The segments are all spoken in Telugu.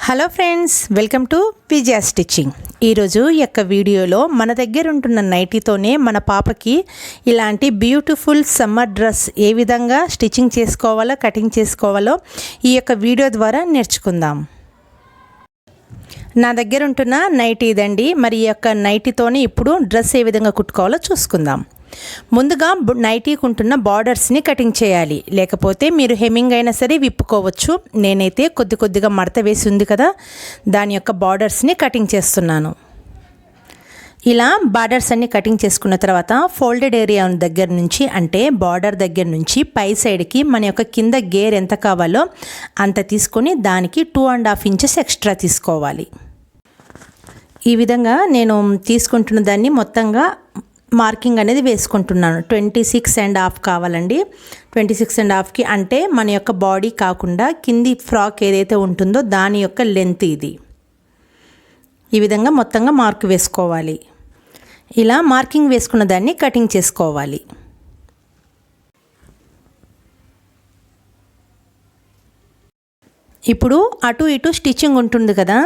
Hello friends, welcome to Vijaya stitching. ఈరోజు యొక్క వీడియోలో మన దగ్గర ఉంటున్న నైటీతోనే మన పాపకి ఇలాంటి బ్యూటిఫుల్ సమ్మర్ డ్రెస్ ఏ విధంగా స్టిచ్చింగ్ చేసుకోవాలో, కటింగ్ చేసుకోవాలో ఈ యొక్క వీడియో ద్వారా నేర్చుకుందాం. నా దగ్గర ఉంటున్న నైటీ ఇదండి. మరి ఈ యొక్క నైటీతోనే ఇప్పుడు డ్రెస్ ఏ విధంగా కుట్టుకోవాలో చూసుకుందాం. ముందుగా నైటీకి ఉంటున్న బార్డర్స్ని కటింగ్ చేయాలి, లేకపోతే మీరు హెమ్మింగ్ అయినా సరే విప్పుకోవచ్చు. నేనైతే కొద్దిగా మడత వేసి ఉంది కదా, దాని యొక్క బార్డర్స్ని కటింగ్ చేస్తున్నాను. ఇలా బార్డర్స్ అన్ని కటింగ్ చేసుకున్న తర్వాత ఫోల్డెడ్ ఏరియా దగ్గర నుంచి, అంటే బార్డర్ దగ్గర నుంచి పై సైడ్కి మన యొక్క కింద గేర్ ఎంత కావాలో అంత తీసుకొని దానికి 2.5 ఇంచెస్ ఎక్స్ట్రా తీసుకోవాలి. ఈ విధంగా నేను తీసుకుంటున్న దాన్ని మొత్తంగా మార్కింగ్ అనేది వేసుకుంటున్నాను. 26.5 కావాలండి. 26.5కి అంటే మన యొక్క బాడీ కాకుండా కింది ఫ్రాక్ ఏదైతే ఉంటుందో దాని యొక్క లెంత్ ఇది. ఈ విధంగా మొత్తంగా మార్క్ వేసుకోవాలి. ఇలా మార్కింగ్ వేసుకున్న దాన్ని కటింగ్ చేసుకోవాలి. ఇప్పుడు అటు ఇటు స్టిచ్చింగ్ ఉంటుంది కదా,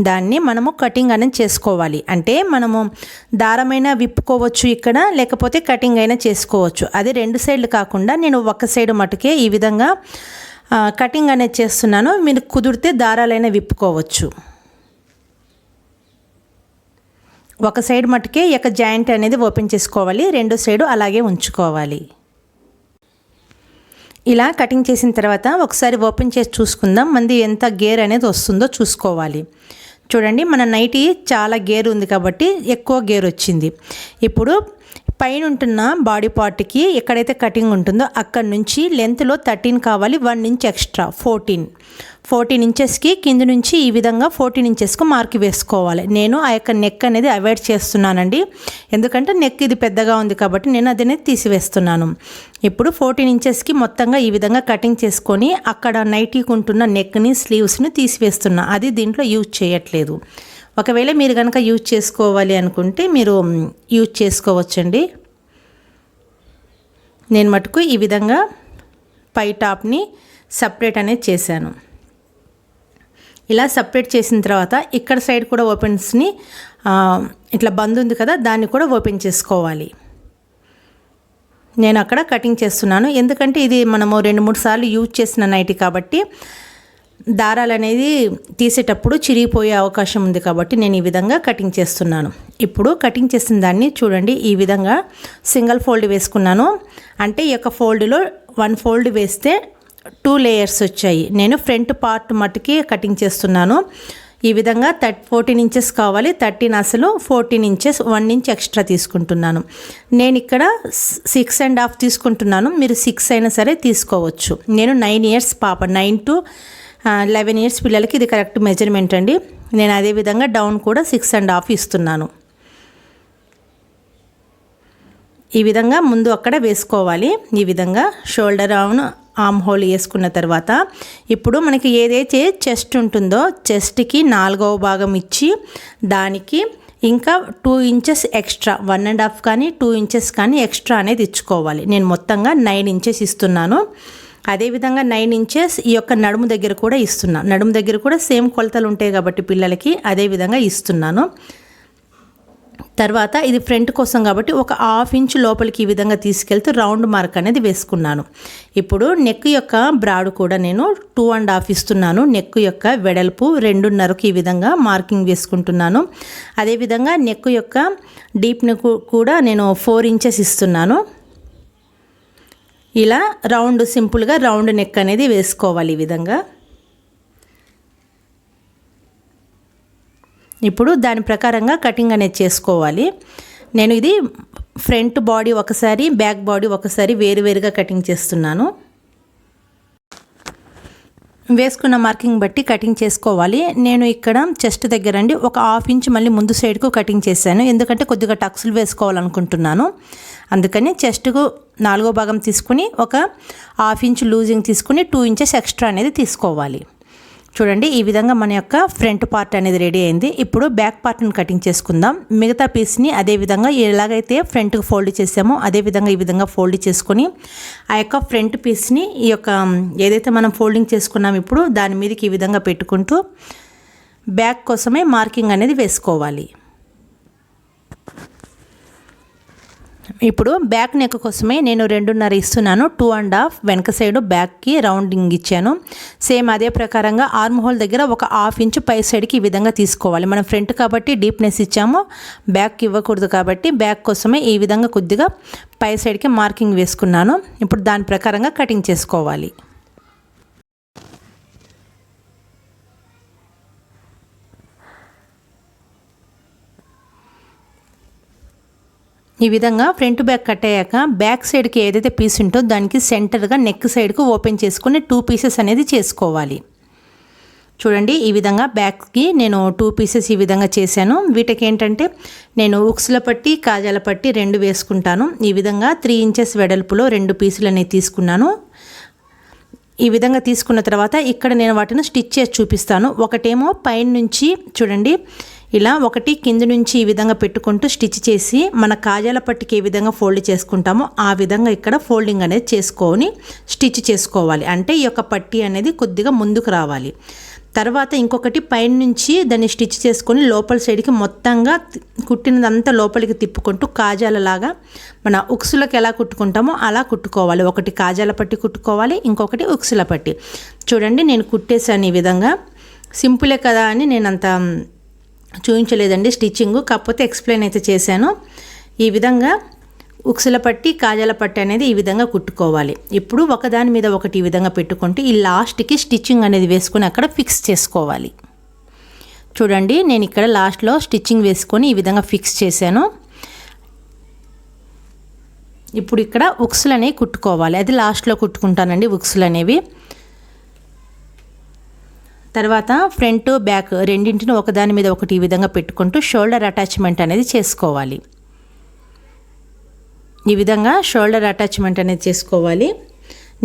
దాన్ని మనము కటింగ్ అనేది చేసుకోవాలి. అంటే మనము దారమైనా విప్పుకోవచ్చు ఇక్కడ, లేకపోతే కటింగ్ అయినా చేసుకోవచ్చు. అది 2 సైడ్లు కాకుండా నేను ఒక సైడ్ మటుకే ఈ విధంగా కటింగ్ అనేది చేస్తున్నాను. మీరు కుదిరితే దారాలైనా విప్పుకోవచ్చు. ఒక సైడ్ మటుకే ఈ యొక్క జాయింట్ అనేది ఓపెన్ చేసుకోవాలి, 2 సైడు అలాగే ఉంచుకోవాలి. ఇలా కటింగ్ చేసిన తర్వాత ఒకసారి ఓపెన్ చేసి చూసుకుందాం, మంది ఎంత గేర్ అనేది వస్తుందో చూసుకోవాలి. చూడండి, మన నైటీ చాలా గేర్ ఉంది కాబట్టి ఎక్కువ గేర్ వచ్చింది. ఇప్పుడు పైన ఉంటున్న బాడీ పార్ట్కి ఎక్కడైతే కటింగ్ ఉంటుందో అక్కడి నుంచి లెంత్లో 13 కావాలి, 1 ఇంచ్ ఎక్స్ట్రా 14 ఇంచెస్కి కింద నుంచి ఈ విధంగా 14 ఇంచెస్కు మార్క్ వేసుకోవాలి. నేను ఆ యొక్క నెక్ అనేది అవాయిడ్ చేస్తున్నానండి, ఎందుకంటే నెక్ ఇది పెద్దగా ఉంది కాబట్టి నేను అదనేది తీసివేస్తున్నాను. ఇప్పుడు 14 ఇంచెస్కి మొత్తంగా ఈ విధంగా కటింగ్ చేసుకొని అక్కడ నైటీకి ఉంటున్న నెక్ని, స్లీవ్స్ని తీసివేస్తున్నా. అది దీంట్లో యూజ్ చేయట్లేదు. ఒకవేళ మీరు కనుక యూజ్ చేసుకోవాలి అనుకుంటే మీరు యూజ్ చేసుకోవచ్చండి. నేను మటుకు ఈ విధంగా పై టాప్ని సపరేట్ అనేది చేశాను. ఇలా సపరేట్ చేసిన తర్వాత ఇక్కడ సైడ్ కూడా ఓపెన్స్ని ఇట్లా బంద్ ఉంది కదా, దాన్ని కూడా ఓపెన్ చేసుకోవాలి. నేను అక్కడ కటింగ్ చేస్తున్నాను, ఎందుకంటే ఇది మనము 2-3 సార్లు యూజ్ చేసిన నైటీ కాబట్టి దారాలు అనేది తీసేటప్పుడు చిరిగిపోయే అవకాశం ఉంది కాబట్టి నేను ఈ విధంగా కటింగ్ చేస్తున్నాను. ఇప్పుడు కటింగ్ చేసిన దాన్ని చూడండి, ఈ విధంగా సింగిల్ ఫోల్డ్ వేసుకున్నాను. అంటే ఈ యొక్క ఫోల్డ్లో 1 ఫోల్డ్ వేస్తే 2 లేయర్స్ వచ్చాయి. నేను ఫ్రంట్ పార్ట్ మట్టుకి కటింగ్ చేస్తున్నాను. ఈ విధంగా 14 ఇంచెస్ కావాలి, 13 అసలు 14 ఇంచెస్ 1 ఇంచ్ ఎక్స్ట్రా తీసుకుంటున్నాను. నేను ఇక్కడ 6.5 తీసుకుంటున్నాను, మీరు 6 అయినా సరే తీసుకోవచ్చు. నేను 9 ఇయర్స్ పాప, 9 to 11 ఇయర్స్ పిల్లలకి ఇది కరెక్ట్ మెజర్మెంట్ అండి. నేను అదేవిధంగా డౌన్ కూడా 6.5 ఇస్తున్నాను. ఈ విధంగా ముందు అక్కడ వేసుకోవాలి. ఈ విధంగా షోల్డర్ ఆర్మ్ హోల్ వేసుకున్న తర్వాత ఇప్పుడు మనకి ఏదైతే చెస్ట్ ఉంటుందో చెస్ట్కి 4వ భాగం ఇచ్చి దానికి ఇంకా 2 ఇంచెస్ ఎక్స్ట్రా, 1.5 కానీ 2 ఇంచెస్ కానీ ఎక్స్ట్రా అనేది ఇచ్చుకోవాలి. నేను మొత్తంగా 9 ఇంచెస్ ఇస్తున్నాను. అదేవిధంగా 9 ఇంచెస్ ఈ యొక్క నడుము దగ్గర కూడా ఇస్తున్నాను. నడుము దగ్గర కూడా సేమ్ కొలతలు ఉంటాయి కాబట్టి పిల్లలకి అదేవిధంగా ఇస్తున్నాను. తర్వాత ఇది ఫ్రంట్ కోసం కాబట్టి ఒక 1/2 ఇంచ్ లోపలికి ఈ విధంగా తీసుకెళ్తూ రౌండ్ మార్క్ అనేది వేసుకున్నాను. ఇప్పుడు నెక్ యొక్క బ్రాడ్ కూడా నేను 2.5 ఇస్తున్నాను. నెక్ యొక్క వెడల్పు 2.5కి ఈ విధంగా మార్కింగ్ వేసుకుంటున్నాను. అదేవిధంగా నెక్ యొక్క డీప్ నెక్ కూడా నేను 4 ఇంచెస్ ఇస్తున్నాను. ఇలా రౌండ్ సింపుల్గా రౌండ్ నెక్ అనేది వేసుకోవాలి. ఈ విధంగా ఇప్పుడు దాని ప్రకారంగా కటింగ్ అనేది చేసుకోవాలి. నేను ఇది ఫ్రంట్ బాడీ ఒకసారి, బ్యాక్ బాడీ ఒకసారి వేరువేరుగా కటింగ్ చేస్తున్నాను. వేసుకున్న మార్కింగ్ బట్టి కటింగ్ చేసుకోవాలి. నేను ఇక్కడ చెస్ట్ దగ్గర అండి ఒక 1/2 ఇంచ్ మళ్ళీ ముందు సైడ్కు కటింగ్ చేశాను, ఎందుకంటే కొద్దిగా టక్స్లు వేసుకోవాలనుకుంటున్నాను. అందుకని చెస్ట్కు 4వ భాగం తీసుకుని ఒక 1/2 ఇంచ్ లూజింగ్ తీసుకుని 2 ఇంచెస్ ఎక్స్ట్రా అనేది తీసుకోవాలి. చూడండి, ఈ విధంగా మన యొక్క ఫ్రంట్ పార్ట్ అనేది రెడీ అయింది. ఇప్పుడు బ్యాక్ పార్ట్ని కటింగ్ చేసుకుందాం. మిగతా పీస్ని అదేవిధంగా ఎలాగైతే ఫ్రంట్కి ఫోల్డ్ చేసామో అదేవిధంగా ఈ విధంగా ఫోల్డ్ చేసుకొని ఆ యొక్క ఫ్రంట్ పీస్ని ఈ యొక్క ఏదైతే మనం ఫోల్డింగ్ చేసుకున్నాం ఇప్పుడు దాని మీదకి ఈ విధంగా పెట్టుకుంటూ బ్యాక్ కోసమే మార్కింగ్ అనేది వేసుకోవాలి. ఇప్పుడు బ్యాక్ నెక్ కోసమే నేను 2.5 ఇస్తున్నాను. 2.5 వెనక సైడ్ బ్యాక్కి రౌండింగ్ ఇచ్చాను. సేమ్ అదే ప్రకారంగా ఆర్మ్ హోల్ దగ్గర ఒక 1/2 ఇంచు పై సైడ్కి ఈ విధంగా తీసుకోవాలి. మనం ఫ్రంట్ కాబట్టి డీప్నెస్ ఇచ్చాము, బ్యాక్ ఇవ్వకూడదు కాబట్టి బ్యాక్ కోసమే ఈ విధంగా కొద్దిగా పై సైడ్కి మార్కింగ్ వేసుకున్నాను. ఇప్పుడు దాని ప్రకారంగా కటింగ్ చేసుకోవాలి. ఈ విధంగా ఫ్రంట్ బ్యాక్ కట్ అయ్యాక బ్యాక్ సైడ్కి ఏదైతే పీస్ ఉంటుందో దానికి సెంటర్గా నెక్ సైడ్కు ఓపెన్ చేసుకుని 2 పీసెస్ అనేది చేసుకోవాలి. చూడండి, ఈ విధంగా బ్యాక్కి నేను 2 పీసెస్ ఈ విధంగా చేశాను. వీటికి ఏంటంటే నేను ఉక్సుల పట్టి కాజాల పట్టి 2 వేసుకుంటాను. ఈ విధంగా 3 ఇంచెస్ వెడల్పులో 2 పీసులు అనేవి తీసుకున్నాను. ఈ విధంగా తీసుకున్న తర్వాత ఇక్కడ నేను వాటిని స్టిచ్ చేసి చూపిస్తాను. ఒకటేమో పైన నుంచి చూడండి ఇలా ఒకటి కింద నుంచి ఈ విధంగా పెట్టుకుంటూ స్టిచ్ చేసి మన కాజాల పట్టికి ఏ విధంగా ఫోల్డ్ చేసుకుంటామో ఆ విధంగా ఇక్కడ ఫోల్డింగ్ అనేది చేసుకొని స్టిచ్ చేసుకోవాలి. అంటే ఈ యొక్క పట్టీ అనేది కొద్దిగా ముందుకు రావాలి. తర్వాత ఇంకొకటి పైన నుంచి దాన్ని స్టిచ్ చేసుకొని లోపల సైడ్కి మొత్తంగా కుట్టినదంతా లోపలికి తిప్పుకుంటూ కాజాలలాగా మన ఉక్సులకు ఎలా కుట్టుకుంటామో అలా కుట్టుకోవాలి. ఒకటి కాజాల పట్టి కుట్టుకోవాలి, ఇంకొకటి ఉక్సుల పట్టి. చూడండి, నేను కుట్టేశాను ఈ విధంగా. సింపులే కదా అని నేను అంత చూపించలేదండి స్టిచ్చింగ్, కాకపోతే ఎక్స్ప్లెయిన్ అయితే చేశాను. ఈ విధంగా ఉక్సుల పట్టి కాజాల పట్టి అనేది ఈ విధంగా కుట్టుకోవాలి. ఇప్పుడు ఒకదాని మీద ఒకటి ఈ విధంగా పెట్టుకుంటే ఈ లాస్ట్కి స్టిచ్చింగ్ అనేది వేసుకొని అక్కడ ఫిక్స్ చేసుకోవాలి. చూడండి, నేను ఇక్కడ లాస్ట్లో స్టిచ్చింగ్ వేసుకొని ఈ విధంగా ఫిక్స్ చేశాను. ఇప్పుడు ఇక్కడ ఉక్సులు అనేవి కుట్టుకోవాలి. అది లాస్ట్లో కుట్టుకుంటానండి ఉక్సులు అనేవి. తర్వాత ఫ్రంట్ బ్యాక్ రెండింటిని ఒకదాని మీద ఒకటి ఈ విధంగా పెట్టుకుంటూ షోల్డర్ అటాచ్మెంట్ అనేది చేసుకోవాలి. ఈ విధంగా షోల్డర్ అటాచ్మెంట్ అనేది చేసుకోవాలి.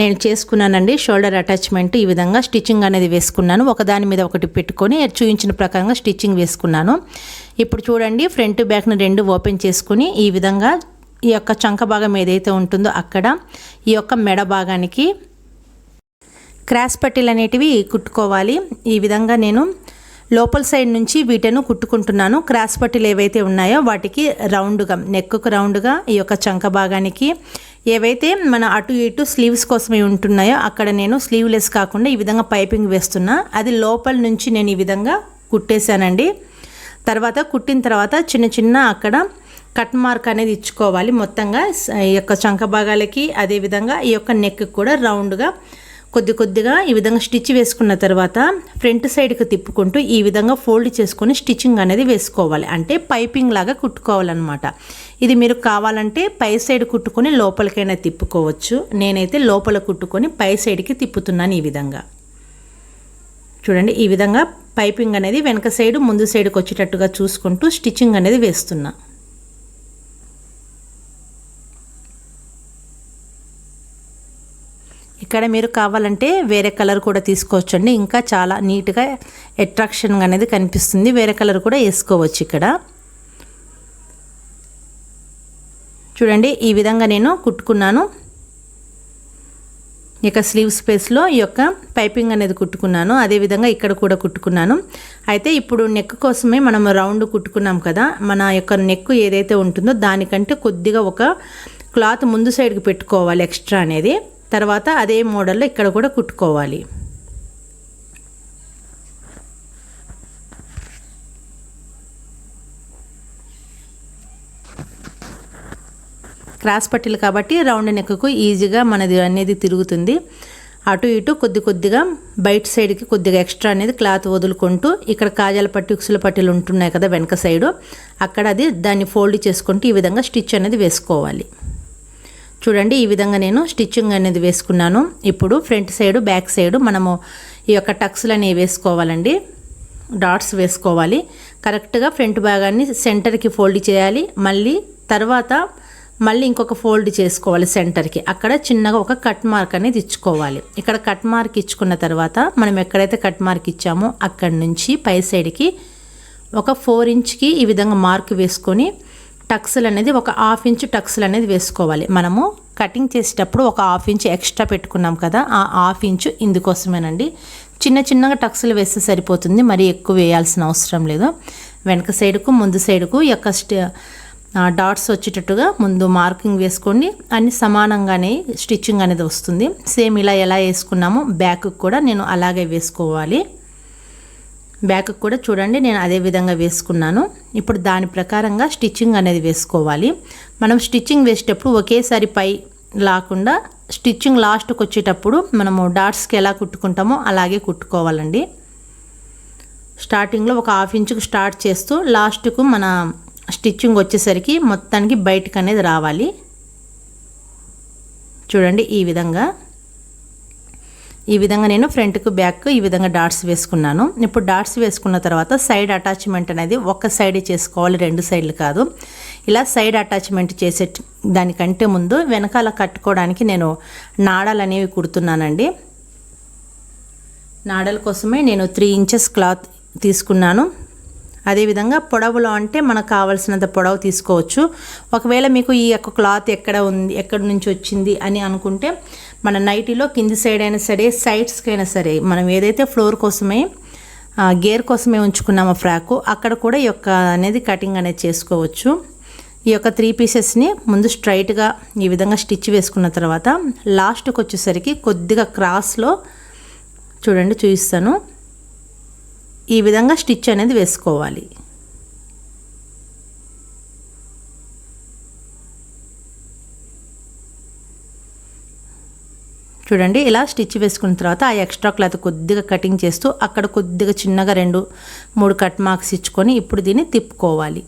నేను చేసుకున్నానండి షోల్డర్ అటాచ్మెంట్. ఈ విధంగా స్టిచ్చింగ్ అనేది వేసుకున్నాను. ఒకదాని మీద ఒకటి పెట్టుకొని చూపించిన ప్రకారంగా స్టిచ్చింగ్ వేసుకున్నాను. ఇప్పుడు చూడండి, ఫ్రంట్ బ్యాక్ని 2 ఓపెన్ చేసుకుని ఈ విధంగా ఈ యొక్క చంక భాగం ఏదైతే ఉంటుందో అక్కడ ఈ యొక్క మెడ భాగానికి క్రాస్ పట్టీలు అనేటివి కుట్టుకోవాలి. ఈ విధంగా నేను లోపల సైడ్ నుంచి వీటిని కుట్టుకుంటున్నాను. క్రాస్ పట్టీలు ఏవైతే ఉన్నాయో వాటికి రౌండ్గా నెక్కు రౌండ్గా ఈ యొక్క చంక భాగానికి ఏవైతే మన అటు ఇటు స్లీవ్స్ కోసమే ఉంటున్నాయో అక్కడ నేను స్లీవ్లెస్ కాకుండా ఈ విధంగా పైపింగ్ వేస్తున్నా. అది లోపల నుంచి నేను ఈ విధంగా కుట్టేశానండి. తర్వాత కుట్టిన తర్వాత చిన్న చిన్న అక్కడ కట్ మార్క్ అనేది ఇచ్చుకోవాలి. మొత్తంగా ఈ యొక్క చంక భాగాలకి అదేవిధంగా ఈ యొక్క నెక్ కూడా రౌండ్గా కొద్దిగా ఈ విధంగా స్టిచ్ వేసుకున్న తర్వాత ఫ్రంట్ సైడ్కి తిప్పుకుంటూ ఈ విధంగా ఫోల్డ్ చేసుకొని స్టిచ్చింగ్ అనేది వేసుకోవాలి. అంటే పైపింగ్ లాగా కుట్టుకోవాలన్నమాట. ఇది మీరు కావాలంటే పై సైడ్ కుట్టుకొని లోపలికైనా తిప్పుకోవచ్చు. నేనైతే లోపల కుట్టుకొని పై సైడ్కి తిప్పుతున్నాను. ఈ విధంగా చూడండి, ఈ విధంగా పైపింగ్ అనేది వెనక సైడ్ ముందు సైడ్కి వచ్చేటట్టుగా చూసుకుంటూ స్టిచ్చింగ్ అనేది వేస్తున్నా. ఇక్కడ మీరు కావాలంటే వేరే కలర్ కూడా తీసుకోవచ్చండి. ఇంకా చాలా నీట్గా అట్రాక్షన్ అనేది కనిపిస్తుంది. వేరే కలర్ కూడా వేసుకోవచ్చు. ఇక్కడ చూడండి, ఈ విధంగా నేను కుట్టుకున్నాను. ఇక స్లీవ్ స్పేస్లో ఈ యొక్క పైపింగ్ అనేది కుట్టుకున్నాను. అదేవిధంగా ఇక్కడ కూడా కుట్టుకున్నాను. అయితే ఇప్పుడు నెక్ కోసమే మనం రౌండ్ కుట్టుకున్నాం కదా, మన యొక్క నెక్ ఏదైతే ఉంటుందో దానికంటే కొద్దిగా ఒక క్లాత్ ముందు సైడ్కి పెట్టుకోవాలి ఎక్స్ట్రా అనేది. తర్వాత అదే మోడల్లో ఇక్కడ కూడా కుట్టుకోవాలి. క్రాస్ పట్టీలు కాబట్టి రౌండ్ నెక్కు ఈజీగా మనది అనేది తిరుగుతుంది. అటు ఇటు కొద్దిగా బయట సైడ్కి కొద్దిగా ఎక్స్ట్రా అనేది క్లాత్ వదులుకుంటూ ఇక్కడ కాజాల పట్టి ఉక్సుల పట్టీలు ఉంటున్నాయి కదా వెనక సైడు, అక్కడ అది దాన్ని ఫోల్డ్ చేసుకుంటూ ఈ విధంగా స్టిచ్ అనేది వేసుకోవాలి. చూడండి, ఈ విధంగా నేను స్టిచ్చింగ్ అనేది వేసుకున్నాను. ఇప్పుడు ఫ్రంట్ సైడు బ్యాక్ సైడు మనము ఈ యొక్క టక్స్లు అనేవి వేసుకోవాలండి. డాట్స్ వేసుకోవాలి. కరెక్ట్గా ఫ్రంట్ భాగాన్ని సెంటర్కి ఫోల్డ్ చేయాలి. మళ్ళీ ఇంకొక ఫోల్డ్ చేసుకోవాలి సెంటర్కి. అక్కడ చిన్నగా ఒక కట్ మార్క్ అనేది ఇచ్చుకోవాలి. ఇక్కడ కట్ మార్క్ ఇచ్చుకున్న తర్వాత మనం ఎక్కడైతే కట్ మార్క్ ఇచ్చామో అక్కడి నుంచి పై సైడ్కి ఒక 4 ఇంచ్కి ఈ విధంగా మార్క్ వేసుకొని టక్స్లు అనేది ఒక 1/2 ఇంచ్ టక్స్లు అనేది వేసుకోవాలి. మనము కటింగ్ చేసేటప్పుడు ఒక 1/2 ఇంచ్ ఎక్స్ట్రా పెట్టుకున్నాం కదా, ఆ 1/2 ఇంచ్ ఇందుకోసమేనండి. చిన్న చిన్నగా టక్స్లు వేస్తే సరిపోతుంది, మరీ ఎక్కువ వేయాల్సిన అవసరం లేదు. వెనక సైడ్కు ముందు సైడ్కు ఈ యొక్క డాట్స్ వచ్చేటట్టుగా ముందు మార్కింగ్ వేసుకోండి. అన్ని సమానంగానే స్టిచ్చింగ్ అనేది వస్తుంది. సేమ్ ఇలా ఎలా వేసుకున్నామో బ్యాక్ కూడా నేను అలాగే వేసుకోవాలి. బ్యాక్ కూడా చూడండి నేను అదే విధంగా వేసుకున్నాను. ఇప్పుడు దాని ప్రకారంగా స్టిచ్చింగ్ అనేది వేసుకోవాలి. మనం స్టిచ్చింగ్ వేసేటప్పుడు ఒకేసారి పై లాకుండా స్టిచ్చింగ్ లాస్ట్కి వచ్చేటప్పుడు మనము డాట్స్కి ఎలా కుట్టుకుంటామో అలాగే కుట్టుకోవాలండి. స్టార్టింగ్లో ఒక 1/2 ఇంచుకు స్టార్ట్ చేస్తూ లాస్ట్కు మన స్టిచ్చింగ్ వచ్చేసరికి మొత్తానికి బయటకు అనేది రావాలి. చూడండి ఈ విధంగా నేను ఫ్రంట్కు బ్యాక్ ఈ విధంగా డాట్స్ వేసుకున్నాను. ఇప్పుడు డాట్స్ వేసుకున్న తర్వాత సైడ్ అటాచ్మెంట్ అనేది ఒక సైడే చేసుకోవాలి, 2 సైడ్లు కాదు. ఇలా సైడ్ అటాచ్మెంట్ చేసే దానికంటే ముందు వెనకాల కట్టుకోవడానికి నేను నాడాలు అనేవి కుడుతున్నానండి. నాడల కోసమే నేను 3 ఇంచెస్ క్లాత్ తీసుకున్నాను. అదేవిధంగా పొడవులో అంటే మనకు కావాల్సినంత పొడవు తీసుకోవచ్చు. ఒకవేళ మీకు ఈ యొక్క క్లాత్ ఎక్కడి నుంచి వచ్చింది అని అనుకుంటే మన నైటీలో కింది సైడ్ అయినా సరే సైడ్స్కి అయినా సరే మనం ఏదైతే ఫ్లోర్ కోసమే గేర్ కోసమే ఉంచుకున్నామో ఫ్రాక్ అక్కడ కూడా ఈ యొక్క అనేది కటింగ్ అనేది చేసుకోవచ్చు. ఈ యొక్క 3 పీసెస్ని ముందు స్ట్రైట్గా ఈ విధంగా స్టిచ్ వేసుకున్న తర్వాత లాస్ట్కి వచ్చేసరికి కొద్దిగా క్రాస్లో చూడండి చూపిస్తాను, ఈ విధంగా స్టిచ్ అనేది వేసుకోవాలి. చూడండి ఇలా స్టిచ్ వేసుకున్న తర్వాత ఆ ఎక్స్ట్రా క్లాత్ కొద్దిగా కటింగ్ చేస్తూ అక్కడ కొద్దిగా చిన్నగా 2-3 కట్ మార్క్స్ ఇచ్చుకొని ఇప్పుడు దీన్ని తిప్పుకోవాలి.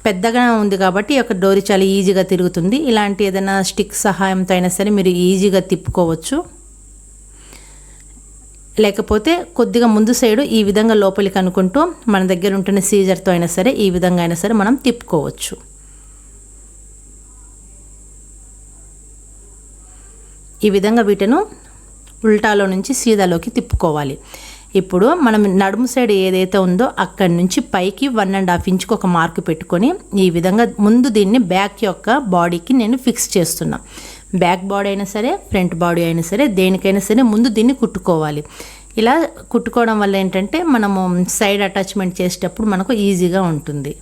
పెద్దగా ఉంది కాబట్టి ఈ యొక్క డోరీ చాలా ఈజీగా తిరుగుతుంది. ఇలాంటి ఏదైనా స్టిక్ సహాయంతో అయినా సరే మీరు ఈజీగా తిప్పుకోవచ్చు. లేకపోతే కొద్దిగా ముందు సైడు ఈ విధంగా లోపలికి అనుకుంటూ మన దగ్గర ఉంటున్న సీజర్తో అయినా సరే ఈ విధంగా అయినా సరే మనం తిప్పుకోవచ్చు. ఈ విధంగా వీటిని ఉల్టాలో నుంచి సీదాలోకి తిప్పుకోవాలి. ఇప్పుడు మనం నడుము సైడ్ ఏదైతే ఉందో అక్కడి నుంచి పైకి 1.5 ఇంచుకి ఒక మార్కు పెట్టుకొని ఈ విధంగా ముందు దీన్ని బ్యాక్ యొక్క బాడీకి నేను ఫిక్స్ చేస్తున్నా. బ్యాక్ బాడీ అయినా సరే ఫ్రంట్ బాడీ అయినా సరే దేనికైనా సరే ముందు దీన్ని కుట్టుకోవాలి. ఇలా కుట్టుకోవడం వల్ల ఏంటంటే మనము సైడ్ అటాచ్మెంట్ చేసేటప్పుడు మనకు ఈజీగా ఉంటుంది.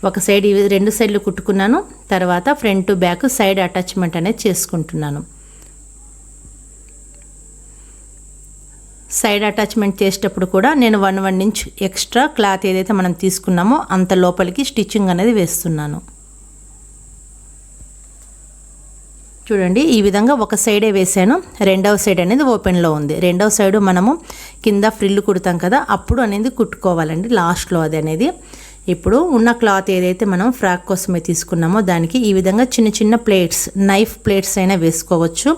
ఒక సైడ్ 2 సైడ్లు కుట్టుకున్నాను, తర్వాత ఫ్రంట్ బ్యాక్ సైడ్ అటాచ్మెంట్ అనేది చేసుకుంటున్నాను. సైడ్ అటాచ్మెంట్ చేసేటప్పుడు కూడా నేను 1 ఇంచ్ ఎక్స్ట్రా క్లాత్ ఏదైతే మనం తీసుకున్నామో అంత లోపలికి స్టిచ్చింగ్ అనేది వేస్తున్నాను. చూడండి ఈ విధంగా ఒక సైడే వేసాను, రెండవ సైడ్ అనేది ఓపెన్లో ఉంది. రెండవ సైడు మనము కింద ఫ్రిల్ కుడతాం కదా అప్పుడు అనేది కుట్టుకోవాలండి లాస్ట్లో అది అనేది. ఇప్పుడు ఉన్న క్లాత్ ఏదైతే మనం ఫ్రాక్ కోసమే తీసుకున్నామో దానికి ఈ విధంగా చిన్న చిన్న ప్లేట్స్ నైఫ్ ప్లేట్స్ అయినా వేసుకోవచ్చు,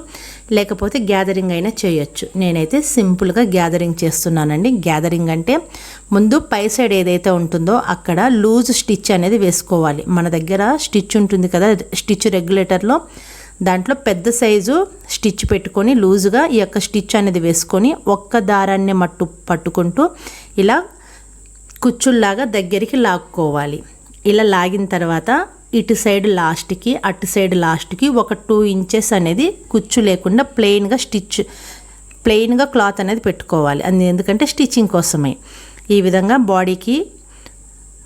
లేకపోతే గ్యాదరింగ్ అయినా చేయొచ్చు. నేనైతే సింపుల్గా గ్యాదరింగ్ చేస్తున్నానండి. గ్యాదరింగ్ అంటే ముందు పై సైడ్ ఏదైతే ఉంటుందో అక్కడ లూజ్ స్టిచ్ అనేది వేసుకోవాలి. మన దగ్గర స్టిచ్ ఉంటుంది కదా స్టిచ్ రెగ్యులేటర్లో, దాంట్లో పెద్ద సైజు స్టిచ్ పెట్టుకొని లూజుగా ఈ యొక్క స్టిచ్ అనేది వేసుకొని ఒక్క దారాన్ని పట్టుకుంటూ ఇలా కుచ్చుల్లాగా దగ్గరికి లాక్కోవాలి. ఇలా లాగిన తర్వాత ఇటు సైడ్ లాస్ట్కి అటు సైడ్ లాస్ట్కి ఒక 2 ఇంచెస్ అనేది కుచ్చు లేకుండా ప్లెయిన్గా క్లాత్ అనేది పెట్టుకోవాలి. ఎందుకంటే స్టిచ్చింగ్ కోసమే. ఈ విధంగా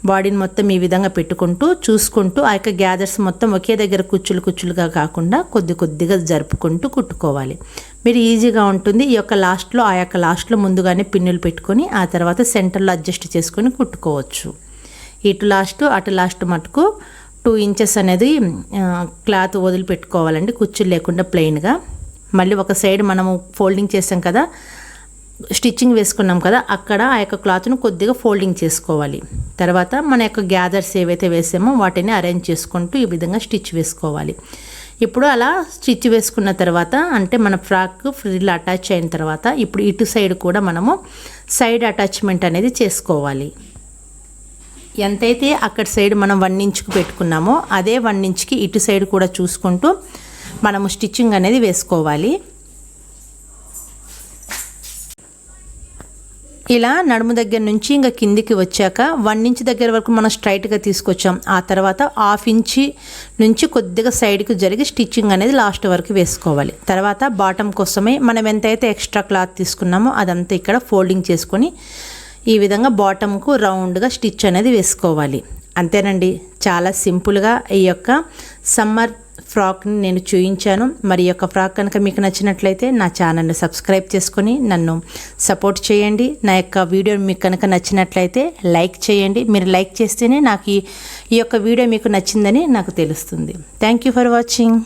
బాడీని మొత్తం ఈ విధంగా పెట్టుకుంటూ చూసుకుంటూ ఆ యొక్క గ్యాదర్స్ మొత్తం ఒకే దగ్గర కుచ్చులుగా కాకుండా కొద్దిగా జరుపుకుంటూ కుట్టుకోవాలి. మీరు ఈజీగా ఉంటుంది. ఈ యొక్క లాస్ట్లో ముందుగానే పిన్నులు పెట్టుకొని ఆ తర్వాత సెంటర్లో అడ్జస్ట్ చేసుకొని కుట్టుకోవచ్చు. ఇటు లాస్ట్ అటు లాస్ట్ మటుకు 2 ఇంచెస్ అనేది క్లాత్ వదిలిపెట్టుకోవాలండి, కుచ్చులు లేకుండా ప్లెయిన్గా. మళ్ళీ ఒక సైడ్ మనము ఫోల్డింగ్ చేసాం కదా స్టిచ్చింగ్ వేసుకున్నాం కదా అక్కడ ఆ యొక్క క్లాత్ను కొద్దిగా ఫోల్డింగ్ చేసుకోవాలి. తర్వాత మన యొక్క గ్యాదర్స్ ఏవైతే వేసామో వాటిని అరేంజ్ చేసుకుంటూ ఈ విధంగా స్టిచ్ వేసుకోవాలి. ఇప్పుడు అలా స్టిచ్ వేసుకున్న తర్వాత అంటే మన ఫ్రాక్ ఫ్రిల్ అటాచ్ అయిన తర్వాత ఇప్పుడు ఇటు సైడ్ కూడా మనము సైడ్ అటాచ్మెంట్ అనేది చేసుకోవాలి. ఎంతైతే అక్కడ సైడ్ మనం 1 ఇంచుకు పెట్టుకున్నామో అదే 1 ఇంచుకి ఇటు సైడ్ కూడా చూసుకుంటూ మనము స్టిచ్చింగ్ అనేది వేసుకోవాలి. ఇలా నడుము దగ్గర నుంచి ఇంకా కిందికి వచ్చాక 1 ఇంచ్ దగ్గర వరకు మనం స్ట్రైట్గా తీసుకొచ్చాం. ఆ తర్వాత 1/2 ఇంచి నుంచి కొద్దిగా సైడ్కి జరిగి స్టిచ్చింగ్ అనేది లాస్ట్ వరకు వేసుకోవాలి. తర్వాత బాటమ్ కోసమే మనం ఎంతైతే ఎక్స్ట్రా క్లాత్ తీసుకున్నామో అదంతా ఇక్కడ ఫోల్డింగ్ చేసుకొని ఈ విధంగా బాటమ్కు రౌండ్గా స్టిచ్ అనేది వేసుకోవాలి. అంతేనండి, చాలా సింపుల్గా ఈ యొక్క సమ్మర్ ఫ్రాక్ని నేను చూపించాను. మరి యొక్క ఫ్రాక్ కనుక మీకు నచ్చినట్లయితే నా ఛానల్ని సబ్స్క్రైబ్ చేసుకొని నన్ను సపోర్ట్ చేయండి. నా యొక్క వీడియో మీకు కనుక నచ్చినట్లయితే లైక్ చేయండి. మీరు లైక్ చేస్తేనే నాకు ఈ యొక్క వీడియో మీకు నచ్చిందని నాకు తెలుస్తుంది. Thank you for watching.